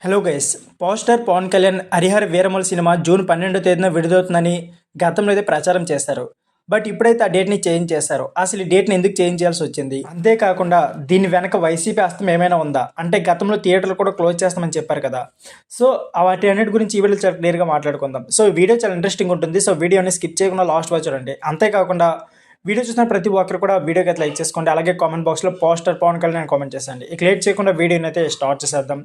Hello guys. Poster Pawan Kalyan 'Harihara Veeramal' cinema June 12వ తేదీన విడుదలవుతుందని గతంలో అయితే ప్రచారం చేశారు. బట్ ఇప్పుడైతే ఆ డేట్ని చేంజ్ చేశారు. అసలు ఈ డేట్ని ఎందుకు చేంజ్ చేయాల్సి వచ్చింది? అంతేకాకుండా దీని వెనక వైసీపీ హస్తం ఏమైనా ఉందా? అంటే గతంలో థియేటర్లు కూడా క్లోజ్ చేస్తామని చెప్పారు కదా. సో వాటి అన్నిటి గురించి ఈ వీడియో చాలా క్లియర్గా మాట్లాడుకుందాం. సో వీడియో చాలా ఇంట్రెస్టింగ్ ఉంటుంది. సో వీడియోని స్కిప్ చేయకుండా లాస్ట్ వరకు చూడండి. అంతేకాకుండా వీడియో చూసిన ప్రతి ఒక్కరు కూడా వీడియోకి అయితే లైక్ చేసుకోండి. అలాగే కామెంట్ బాక్స్లో పోస్టర్ పవన్ కళ్యాణ్ కామెంట్ చేసండి. ఇక లేట్ చేయకుండా వీడియోని అయితే స్టార్ట్ చేసేద్దాం.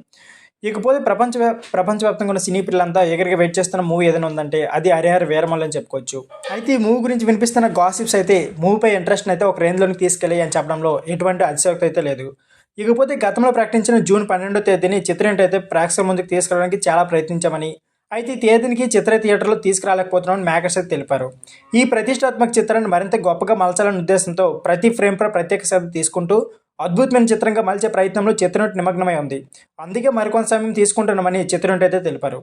ఇకపోతే ప్రపంచవ్యాప్తంగా ఉన్న సినీ పిల్లలంతా ఎగరికి వెయిట్ చేస్తున్న మూవీ ఏదైనా ఉందంటే అది 'హరిహర వీరమల్' అని చెప్పుకోవచ్చు. అయితే ఈ మూవీ గురించి వినిపిస్తున్న గాసిప్స్ అయితే మూవీపై ఇంట్రెస్ట్ అయితే ఒక రేంజ్లోకి తీసుకెళ్ళి అని చెప్పడంలో ఎటువంటి అతిశయోక్తి అయితే లేదు. ఇకపోతే గతంలో ప్రకటించిన జూన్ 12వ తేదీని చిత్రం అయితే ప్రేక్షకుల ముందుకు తీసుకురావడానికి చాలా ప్రయత్నించామని, అయితే ఈ తేదీనికి చిత్ర థియేటర్లో తీసుకురాలేకపోతున్నామని మేకర్స్ అయితే తెలిపారు. ఈ ప్రతిష్టాత్మక చిత్రాన్ని మరింత గొప్పగా మలచాలనే ఉద్దేశంతో ప్రతి ఫ్రేమ్పై ప్రత్యేక శ్రద్ధ తీసుకుంటూ అద్భుతమైన చిత్రంగా మలిచే ప్రయత్నంలో చిత్రనటి నిమగ్నమై ఉంది. అందుకే మరికొంత సమయం తీసుకుంటున్నామని చిత్రనటి అయితే తెలిపారు.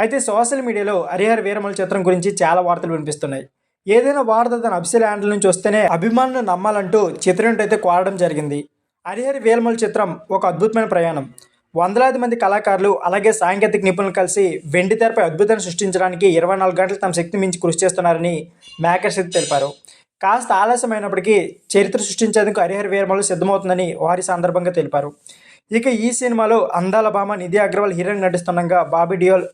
అయితే సోషల్ మీడియాలో 'హరిహర వీరమల్' చిత్రం గురించి చాలా వార్తలు వినిపిస్తున్నాయి. ఏదైనా వార్త తన అఫీషియల్ హ్యాండిల్ నుంచి వస్తేనే అభిమానులు నమ్మాలంటూ చిత్రనటి అయితే కోరడం జరిగింది. 'హరిహర వీరమల్' చిత్రం ఒక అద్భుతమైన ప్రయాణం. వందలాది మంది కళాకారులు అలాగే సాంకేతిక నిపుణులు కలిసి వెండి తెరపై అద్భుతాన్ని సృష్టించడానికి 24 గంటలు తమ శక్తి మించి కృషి చేస్తున్నారని మేకర్స్ అయితే తెలిపారు. కాస్త ఆలస్యమైనప్పటికీ చరిత్ర సృష్టించేందుకు 'హరిహర వీరమల్' సిద్ధమవుతుందని వారి సందర్భంగా తెలిపారు. ఇక ఈ సినిమాలో అందాల భామ నిధి అగర్వాల్ హీరోయిన్ నటిస్తుండగా బాబీ డియోల్,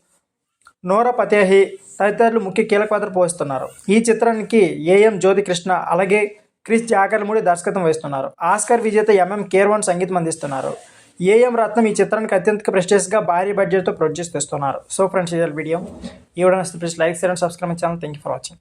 నోరా ఫతేహి తదితరులు ముఖ్య కీలక పాత్ర పోషిస్తున్నారు. ఈ చిత్రానికి ఏఎం జ్యోతి కృష్ణ అలాగే క్రిష్ జాగర్లమూడి దర్శకత్వం వహిస్తున్నారు. ఆస్కార్ విజేత ఎంఎం కీరవాణి సంగీతం అందిస్తున్నారు. ఏఎం రత్నం ఈ చిత్రానికి అత్యంత ప్రెస్టీజియస్గా భారీ బడ్జెట్తో ప్రొడ్యూస్ చేస్తున్నారు. సో ఫ్రెండ్స్, ఈ వీడియో నచ్చితే please like, share and subscribe my channel. Thank you for watching.